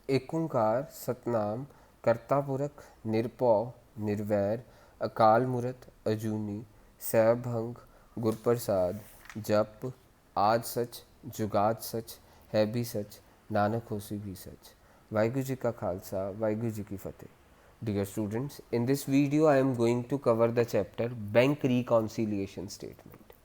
एक ओंकार सतनाम कर्ता पुरख निरपौ निर्वैर अकाल मूरत अजूनी सैभंग गुरप्रसाद जप आज सच जुगाद सच है भी सच नानक होसी भी सच। वाहिगुरु जी का खालसा वाहिगुरु जी की फतेह। Dear students, in this video I am going to cover the chapter Bank Reconciliation Statement.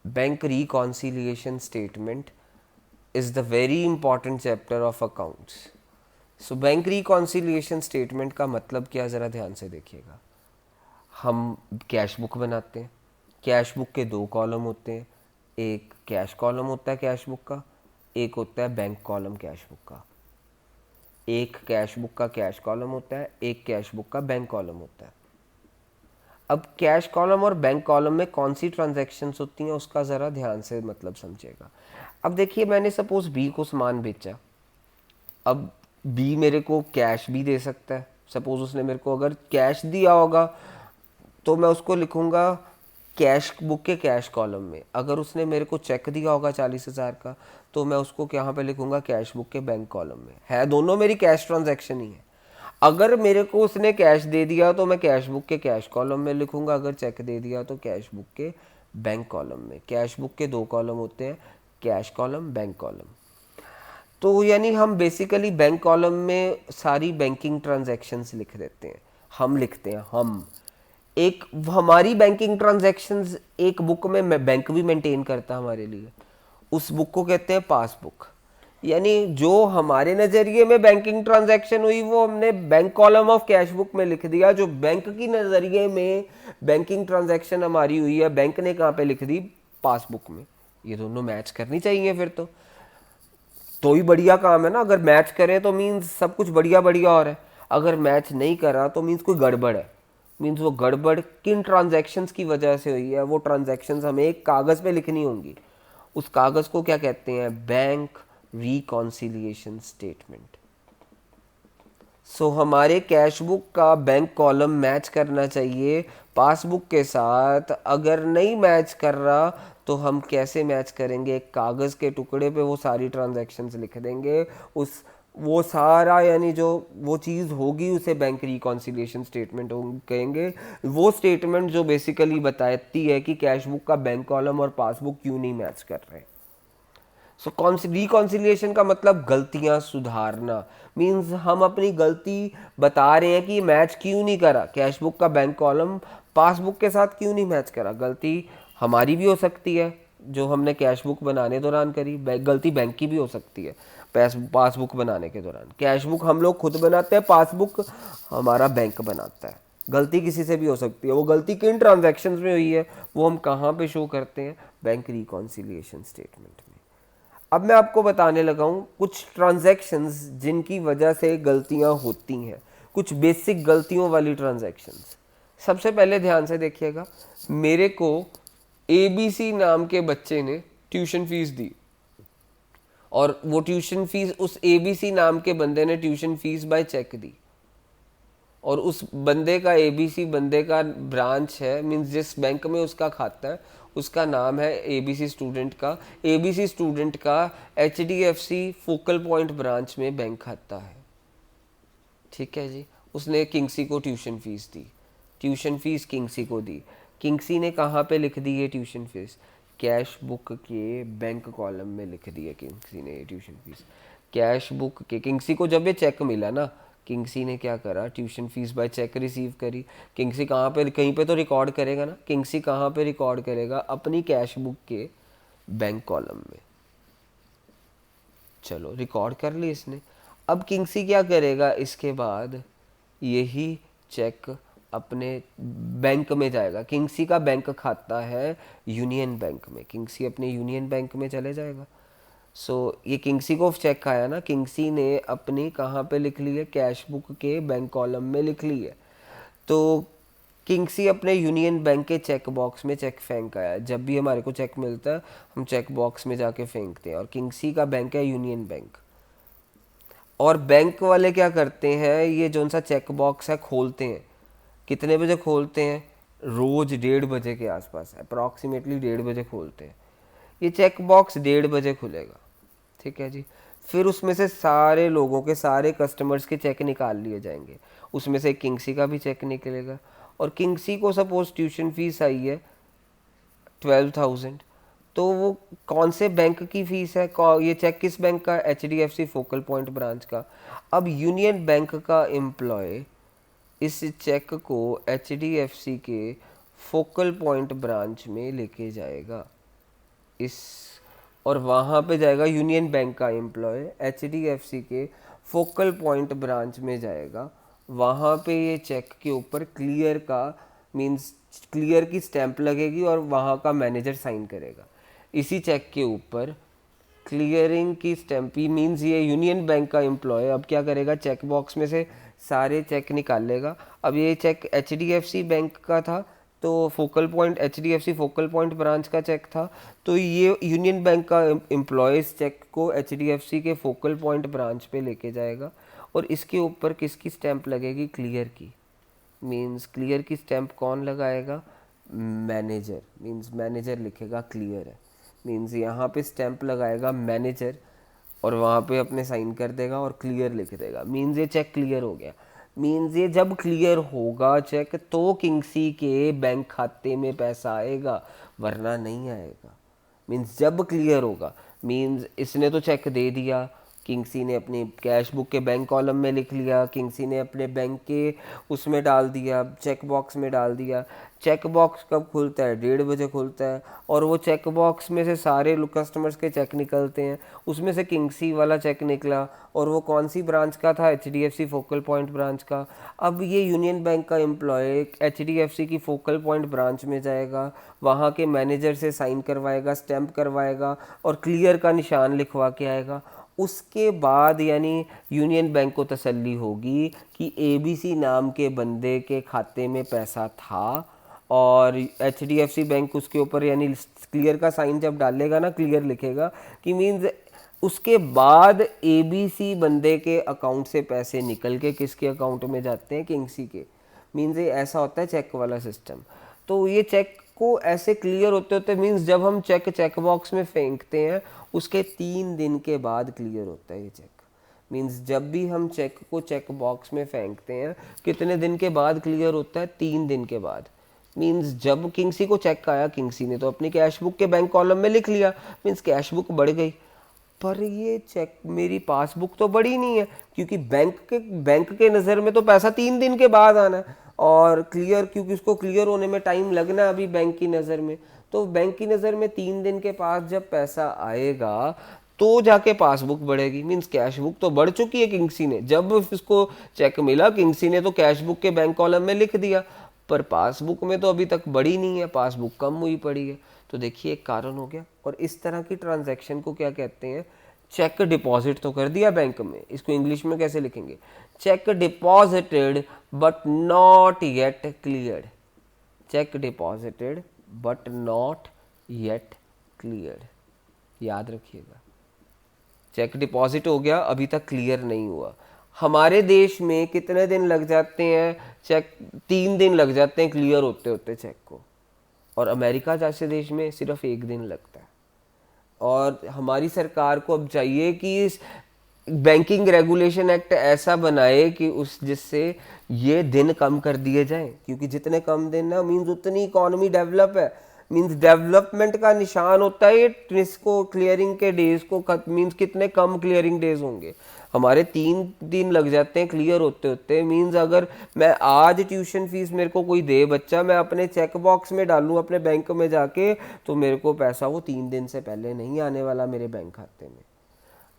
Bank Reconciliation Statement is the very important chapter of accounts. So bank reconciliation statement का मतलब क्या, ज़रा ध्यान से देखिएगा। हम कैश बुक बनाते हैं। कैश बुक के दो कॉलम होते हैं, एक कैश कॉलम होता है कैश बुक का, एक होता है बैंक कॉलम कैश बुक का। एक कैश बुक का कैश कॉलम होता है, एक कैश बुक का बैंक कॉलम होता है। अब कैश कॉलम और बैंक कॉलम में कौन सी ट्रांजैक्शंस होती हैं उसका ज़रा ध्यान से मतलब समझिएगा। अब देखिए, मैंने सपोज बी को सामान बेचा। अब बी मेरे को कैश भी दे सकता है। सपोज उसने मेरे को अगर कैश दिया होगा तो मैं उसको लिखूंगा कैश बुक के कैश कॉलम में। अगर उसने मेरे को चेक दिया होगा 40,000 का तो मैं उसको यहाँ पे लिखूंगा कैश बुक के बैंक कॉलम में। है दोनों मेरी कैश ट्रांजैक्शन ही है। अगर मेरे को उसने कैश दे दिया तो मैं कैश बुक के कैश कॉलम में लिखूंगा, अगर चेक दे दिया तो कैश बुक के बैंक कॉलम में। कैश बुक के दो कॉलम होते हैं, कैश कॉलम बैंक कॉलम। तो यानी हम बेसिकली बैंक कॉलम में सारी बैंकिंग ट्रांजैक्शंस लिख देते हैं। हम लिखते हैं हम एक हमारी बैंकिंग ट्रांजैक्शंस एक बुक में बैंक भी मेंटेन करता है हमारे लिए। उस बुक को कहते हैं पासबुक। यानी जो हमारे नज़रिए में बैंकिंग ट्रांजैक्शन हुई वो हमने bank column of cash book में लिख दिया। जो बैंक की नज़रिए में बैंकिंग ट्रांजैक्शन हमारी हुई है, बैंक ने कहाँ पे लिख दी? पासबुक में। ये दोनों मैच करनी चाहिए फिर तो ही बढ़िया काम है ना। अगर मैच करे तो मीन्स सब कुछ बढ़िया बढ़िया हो रहा है। अगर मैच नहीं करा तो मीन्स कोई गड़बड़ है। मीन्स वो गड़बड़ किन ट्रांजैक्शंस की वजह से हुई है, वो ट्रांजैक्शंस हमें एक कागज़ पे लिखनी होंगी। उस कागज़ को क्या कहते हैं? Bank reconciliation statement. सो हमारे कैश बुक का बैंक कॉलम मैच करना चाहिए पासबुक के साथ। अगर नहीं मैच कर रहा तो हम कैसे मैच करेंगे? एक कागज़ के टुकड़े पे वो सारी ट्रांजैक्शंस लिख देंगे। उस वो सारा यानी जो वो चीज़ होगी उसे बैंक रिकॉन्सिलिएशन स्टेटमेंट कहेंगे। वो स्टेटमेंट जो बेसिकली बताती है कि कैश बुक का बैंक कॉलम और पासबुक क्यों नहीं मैच कर रहे। सो रिकॉन्सिलिएशन का मतलब गलतियां सुधारना। मीन्स हम अपनी गलती बता रहे हैं कि मैच क्यों नहीं करा, कैश बुक का बैंक कॉलम पासबुक के साथ क्यों नहीं मैच करा। गलती हमारी भी हो सकती है जो हमने कैश बुक बनाने दौरान करी, गलती बैंक की भी हो सकती है पासबुक बनाने के दौरान। कैश बुक हम लोग खुद बनाते हैं, पासबुक हमारा बैंक बनाता है। गलती किसी से भी हो सकती है। वो गलती किन ट्रांजैक्शंस में हुई है वो हम कहाँ पे शो करते हैं? बैंक रिकॉन्सिलिएशन स्टेटमेंट में। अब मैं आपको बताने लगा हूँ कुछ ट्रांजैक्शंस जिनकी वजह से गलतियाँ होती हैं, कुछ बेसिक गलतियों वाली ट्रांजैक्शंस। सबसे पहले ध्यान से देखिएगा, मेरे को ABC नाम के बच्चे ने ट्यूशन फीस दी और वो ट्यूशन फीस उस ABC नाम के बंदे ने ट्यूशन फीस बाय चेक दी। और उस बंदे का ABC बंदे का ब्रांच है, मीन्स जिस बैंक में उसका खाता है उसका नाम है ABC स्टूडेंट का। ABC स्टूडेंट का HDFC फोकल पॉइंट ब्रांच में बैंक खाता है। ठीक है जी। उसने किंगसी को ट्यूशन फीस दी, ट्यूशन फीस किंगसी को दी। किंगसी ने कहाँ पे लिख दी ये ट्यूशन फीस? कैश बुक के बैंक कॉलम में लिख दी है किंगसी ने ये ट्यूशन फीस। कैश बुक के किंगसी को जब ये चेक मिला ना, किंगसी ने क्या करा? Tuition fees by cheque receive करी। किंगसी कहाँ पे, कहीं पे तो रिकॉर्ड करेगा ना। किंगसी कहाँ पे रिकॉर्ड करेगा? अपनी कैश बुक के बैंक कॉलम में। चलो रिकॉर्ड कर ली इसने। अब किंगसी क्या करेगा? इसके बाद यही चेक अपने बैंक में जाएगा। किंगसी का बैंक खाता है यूनियन बैंक में, किंगसी अपने यूनियन बैंक में चले जाएगा। ये किंगसी को चेक आया ना, किंगसी ने अपनी कहाँ पे लिख ली है? कैश बुक के बैंक कॉलम में लिख ली है। तो किंगसी अपने यूनियन बैंक के चेक बॉक्स में चेक फेंक आया। जब भी हमारे को चेक मिलता है हम चेक बॉक्स में जाके फेंकते हैं। और किंगसी का बैंक है यूनियन बैंक। और बैंक वाले क्या करते हैं? ये जो सा चेक बॉक्स है खोलते हैं। कितने बजे खोलते हैं? रोज 1:30 के आसपास, अप्रॉक्सीमेटली 1:30 बजे खोलते हैं। ये चेक बॉक्स 1:30 बजे खुलेगा। ठीक है जी। फिर उसमें से सारे लोगों के, सारे कस्टमर्स के चेक निकाल लिए जाएंगे, उसमें से किंगसी का भी चेक निकलेगा। और किंगसी को सपोज ट्यूशन फीस आई है 12,000, तो वो कौन से बैंक की फीस है, ये चेक किस बैंक का, HDFC फोकल पॉइंट ब्रांच का। अब यूनियन बैंक का एम्प्लॉय इस चेक को HDFC के फोकल पॉइंट ब्रांच में लेके जाएगा, इस, और वहाँ पे जाएगा यूनियन बैंक का एम्प्लॉय HDFC के फोकल पॉइंट ब्रांच में जाएगा, वहाँ पे ये चेक के ऊपर क्लियर का मींस क्लियर की स्टैंप लगेगी और वहाँ का मैनेजर साइन करेगा। इसी चेक के ऊपर क्लियरिंग की स्टैंप ही मींस ये यूनियन बैंक का एम्प्लॉय अब क्या करेगा, चेक बॉक्स में से सारे चेक निकाल लेगा। अब ये चेक HDFC बैंक का था, तो focal point HDFC focal point branch का चेक था, तो ये यूनियन बैंक का एम्प्लॉय इस चेक को HDFC के फोकल पॉइंट ब्रांच पे लेके जाएगा और इसके ऊपर किसकी स्टैंप लगेगी, क्लियर की। मींस क्लियर की स्टैंप कौन लगाएगा, मैनेजर। मींस मैनेजर लिखेगा क्लियर है, मींस यहाँ पे स्टैंप लगाएगा मैनेजर और वहाँ पे अपने साइन कर देगा और क्लियर लिख देगा, मींस ये चेक क्लियर हो गया। मींस ये जब क्लियर होगा चेक तो किंगसी के बैंक खाते में पैसा आएगा, वरना नहीं आएगा। मींस जब क्लियर होगा, मींस इसने तो चेक दे दिया, किंगसी ने अपनी कैश बुक के बैंक कॉलम में लिख लिया, किंगसी ने अपने बैंक के उसमें डाल दिया, चेक बॉक्स में डाल दिया। चेक बॉक्स कब खुलता है, 1:30 बजे खुलता है, और वो चेक बॉक्स में से सारे कस्टमर्स के चेक निकलते हैं, उसमें से किंगसी वाला चेक निकला और वो कौन सी ब्रांच का था, HDFC फोकल पॉइंट ब्रांच का। अब ये यूनियन बैंक का एम्प्लॉय HDFC की फोकल पॉइंट ब्रांच में जाएगा, वहाँ के मैनेजर से साइन करवाएगा, स्टैंप करवाएगा और क्लियर का निशान लिखवा के आएगा। उसके बाद यानी यूनियन बैंक को तसल्ली होगी कि ABC नाम के बंदे के खाते में पैसा था, और HDFC बैंक उसके ऊपर यानी क्लियर का साइन जब डालेगा ना, क्लियर लिखेगा कि मीन्स उसके बाद ABC बंदे के अकाउंट से पैसे निकल के किसके अकाउंट में जाते हैं, किंगसी के। मीन्स ये ऐसा होता है चेक वाला सिस्टम। तो ये चेक को ऐसे क्लियर होते होते मीन्स जब हम चेक बॉक्स में फेंकते हैं उसके 3 दिन के बाद क्लियर होता है ये चेक। मीन्स जब भी हम चेक को चेक बॉक्स में फेंकते हैं कितने दिन के बाद क्लियर होता है, 3 दिन के बाद। मीन्स जब किंगसी को चेक आया, किंगसी ने तो अपनी कैश बुक के बैंक कॉलम में लिख लिया, मीन्स कैश बुक बढ़ गई, पर ये चेक मेरी पासबुक तो बड़ी नहीं है, क्योंकि बैंक के नज़र में तो पैसा 3 दिन के बाद आना है, और क्लियर क्योंकि उसको क्लियर होने में टाइम लगना है अभी बैंक की नज़र में, तो बैंक की नज़र में 3 दिन के पास जब पैसा आएगा तो जाके पासबुक बढ़ेगी। मीन्स कैश बुक तो बढ़ चुकी है किंगसी ने, जब उसको चेक मिला किंगसी ने तो कैश बुक के बैंक कॉलम में लिख दिया, पर पासबुक में तो अभी तक बढ़ी नहीं है, पासबुक कम हुई पड़ी है। तो देखिए एक कारण हो गया। और इस तरह की ट्रांजैक्शन को क्या कहते हैं, चेक डिपॉजिट तो कर दिया बैंक में, इसको इंग्लिश में कैसे लिखेंगे, check deposited but not yet cleared. Check deposited but not yet cleared, याद रखिएगा। चेक डिपॉजिट हो गया, अभी तक क्लियर नहीं हुआ। हमारे देश में कितने दिन लग जाते हैं, चेक 3 दिन लग जाते हैं क्लियर होते होते चेक को, और अमेरिका जैसे देश में सिर्फ 1 दिन लगता है। और हमारी सरकार को अब चाहिए कि इस बैंकिंग रेगुलेशन एक्ट ऐसा बनाए कि उस जिससे ये दिन कम कर दिए जाएं, क्योंकि जितने कम दिन ना मीन्स उतनी इकॉनमी डेवलप है। मीन्स डेवलपमेंट का निशान होता है ये, इसको क्लियरिंग के डेज को मीन्स कितने कम क्लियरिंग डेज होंगे। हमारे 3 दिन लग जाते हैं क्लियर होते होते। मीन्स अगर मैं आज ट्यूशन फीस मेरे को कोई दे बच्चा, मैं अपने चेक बॉक्स में डालूं अपने बैंक में जाके, तो मेरे को पैसा वो 3 दिन से पहले नहीं आने वाला मेरे बैंक खाते में।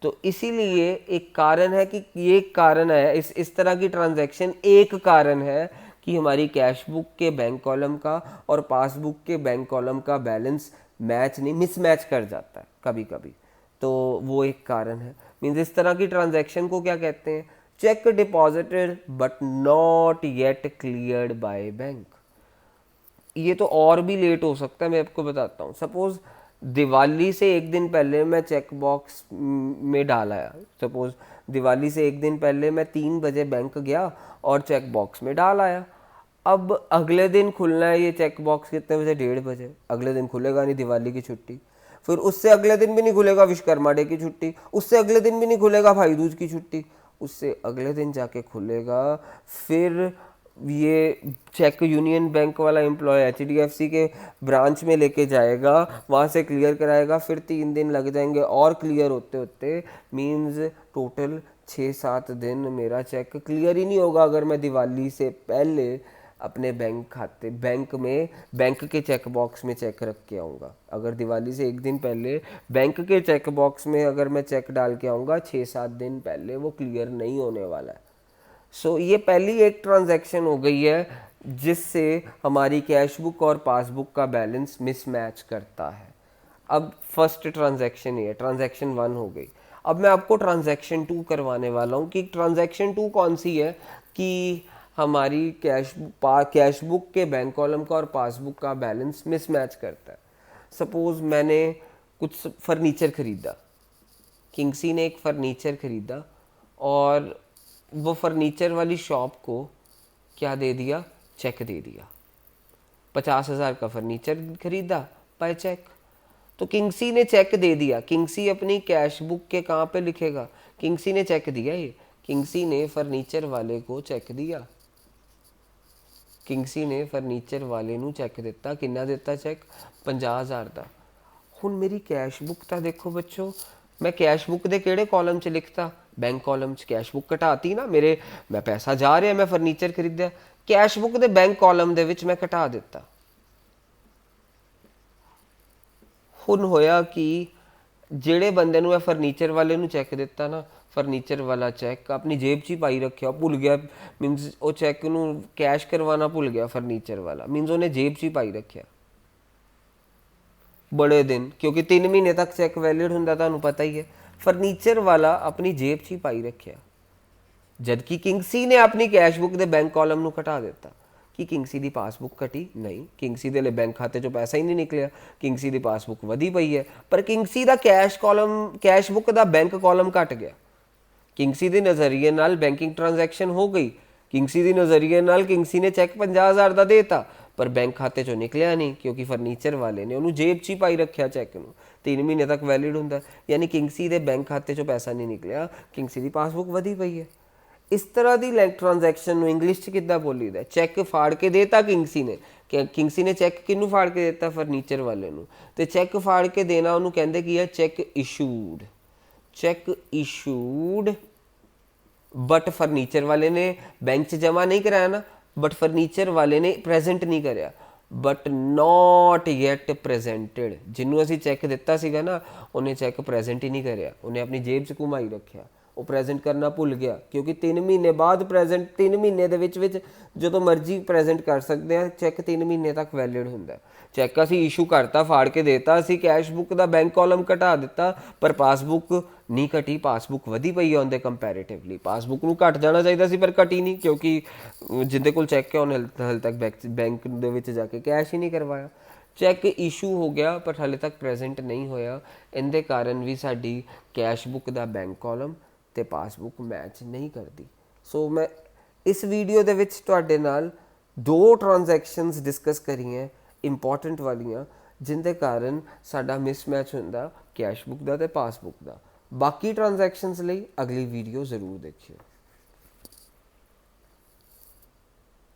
तो इसीलिए एक कारण है कि ये कारण है, इस तरह की ट्रांजैक्शन एक कारण है कि हमारी कैश बुक के बैंक कॉलम का और पासबुक के बैंक कॉलम का बैलेंस मैच नहीं, मिसमैच कर जाता है कभी कभी, तो वो एक कारण है। मीन्स इस तरह की ट्रांजैक्शन को क्या कहते हैं, check deposited but not yet cleared by bank. ये तो और भी लेट हो सकता है, मैं आपको बताता हूँ। सपोज दिवाली से 1 दिन पहले मैं चेक बॉक्स में डाल आया, सपोज दिवाली से 1 दिन पहले मैं 3 बजे बैंक गया और चेक बॉक्स में डाल आया। अब अगले दिन खुलना है ये चेक बॉक्स कितने बजे, 1:30 बजे। अगले दिन खुलेगा नहीं, दिवाली की छुट्टी। फिर उससे अगले दिन भी नहीं खुलेगा विश्वकर्मा डे की छुट्टी, उससे अगले दिन भी नहीं खुलेगा भाई दूज की छुट्टी, उससे अगले दिन जाके खुलेगा फिर ये चेक यूनियन बैंक वाला एम्प्लॉय HDFC के ब्रांच में लेके जाएगा, वहाँ से क्लियर कराएगा, फिर 3 दिन लग जाएंगे और क्लियर होते होते, मीन्स टोटल 6-7 दिन मेरा चेक क्लियर ही नहीं होगा अगर मैं दिवाली से पहले अपने बैंक के चेक बॉक्स में चेक रख के आऊँगा। अगर दिवाली से एक दिन पहले बैंक के चेक बॉक्स में अगर मैं चेक डाल के आऊँगा 6-7 दिन पहले, वो क्लियर नहीं होने वाला है। ये पहली एक ट्रांजैक्शन हो गई है जिससे हमारी कैश बुक और पासबुक का बैलेंस मिसमैच करता है। अब फर्स्ट ट्रांजैक्शन ये ट्रांजैक्शन 1 हो गई। अब मैं आपको ट्रांजैक्शन 2 करवाने वाला हूँ कि ट्रांजैक्शन 2 कौन सी है कि हमारी कैश बुक के बैंक कॉलम का और पासबुक का बैलेंस मिसमैच करता है। सपोज़ मैंने कुछ फर्नीचर खरीदा, किंगसी ने एक फर्नीचर खरीदा और वो फर्नीचर वाली शॉप को क्या दे दिया, चेक दे दिया। 50,000 का फर्नीचर खरीदा बाय चेक, तो किंगसी ने चेक दे दिया। किंगसी अपनी कैश बुक के कहाँ पे लिखेगा, किंगसी ने चेक दिया, ये किंगसी ने फर्नीचर वाले को चेक दिया, किंगसी ने फर्नीचर वाले ਨੂੰ चेक ਦਿੱਤਾ। किन्ना ਦਿੱਤਾ चेक, 50,000 ਦਾ। ਹੁਣ ਮੇਰੀ कैश बुक ਤਾਂ देखो बच्चों, मैं कैश बुक ਦੇ ਕਿਹੜੇ कॉलम 'ਚ ਲਿਖਤਾ, बैंक कॉलम 'ਚ कैश बुक ਘਟਾਤੀ ना, मेरे मैं पैसा जा रहा, मैं फर्नीचर खरीदा, कैश बुक ਦੇ बैंक कॉलम ਦੇ ਵਿੱਚ मैं ਘਟਾ ਦਿੱਤਾ। ਹੁਣ ਹੋਇਆ ਕਿ ਜਿਹੜੇ ਬੰਦੇ ਨੂੰ ਇਹ ਫਰਨੀਚਰ ਵਾਲੇ ਨੂੰ ਚੈੱਕ ਦਿੱਤਾ ਨਾ, ਫਰਨੀਚਰ ਵਾਲਾ ਚੈੱਕ ਆਪਣੀ ਜੇਬ 'ਚ ਹੀ ਪਾਈ ਰੱਖਿਆ, ਭੁੱਲ ਗਿਆ, ਮੀਨਸ ਉਹ ਚੈੱਕ ਨੂੰ ਕੈਸ਼ ਕਰਵਾਉਣਾ ਭੁੱਲ ਗਿਆ ਫਰਨੀਚਰ ਵਾਲਾ, ਮੀਨਸ ਉਹਨੇ ਜੇਬ 'ਚ ਹੀ ਪਾਈ ਰੱਖਿਆ बड़े दिन, क्योंकि 3 महीने तक चैक वैलिड होंगे, तुहानू पता ही है। फर्नीचर वाला अपनी जेब 'ਚ ही पाई रखिया, जबकि किंगसी ने अपनी कैश बुक के बैंक कॉलम ਨੂੰ ਘਟਾ ਦਿੱਤਾ। कि किंगसी की पासबुक घटी नहीं, किंगसी के लिए बैंक खाते 'ਚੋਂ पैसा ही नहीं निकलिया, किंगसी की पासबुक वधी पई है, पर किंगसी का कैश बुक का बैंक कॉलम घट गया। किंगसी के नज़रिए नाल बैंकिंग ट्रांजैक्शन हो गई, किंगसी के नज़रिए नाल किंगसी ने चैक 50,000 का देता, पर बैंक खाते 'ਚੋਂ निकलिया नहीं, क्योंकि फर्नीचर वाले ने उन्होंने जेब 'ਚ ही पाई रखा चैक ਨੂੰ, 3 महीने तक वैलिड होंगे, यानी किंगसी के बैंक खाते 'ਚੋਂ पैसा नहीं निकलिया, किंगसी की पासबुक वधी पई है। इस तरह की ट्रांजैक्शन इंग्लिश च किद्दां बोली दा, चैक फाड़ के देता किंगसी ने, किंगसी ने चैक किनू फाड़ के देता, फर्नीचर वाले नू, ते चैक फाड़ के देना उन्होंने कहते कि है cheque issued, cheque issued, but furniture वाले ने बैंक च जमा नहीं कराया ना, बट फर्नीचर वाले ने प्रेजेंट नहीं कराया, बट नॉट येट प्रेजेंटेड, जिन्होंने असी चैक दिता सीगा ना, उन्हें चैक प्रेजेंट ही नहीं कराया, उन्हें अपनी जेब च घुमाई रखा, वो प्रेजेंट करना भुल गया, क्योंकि 3 महीने बाद प्रेजेंट, 3 महीने के जो मर्जी प्रेजेंट कर सकते हैं, चैक 3 महीने तक वैलिड होंगे। चैक असी इशू करता, फाड़ के देता, असी कैश बुक का बैंक कॉलम घटा दिता, पर पासबुक नहीं घटी, पासबुक वधी पई है उनके कंपैरेटिवली, पासबुक नूं घट जाना चाहिए सी पर घटी नहीं, क्योंकि जिंदे कोल चैक है उन्हें हाले तक बैंक दे विच जाके कैश ही नहीं करवाया। चैक इशू हो गया पर हाले तक प्रेजेंट नहीं होया, इनके कारण भी साडी कैश बुक का बैंक कॉलम ते पासबुक मैच नहीं करती। सो मैं इस वीडियो दे विच तुहाडे नाल 2 ट्रांजैक्शनस डिस्कस करी हैं इंपॉर्टेंट वालियां, जिनके कारण साडा मिसमैच हुंदा कैश बुक का ते पासबुक का। बाकी ट्रांजैक्शनस लई अगली वीडियो जरूर देखिए।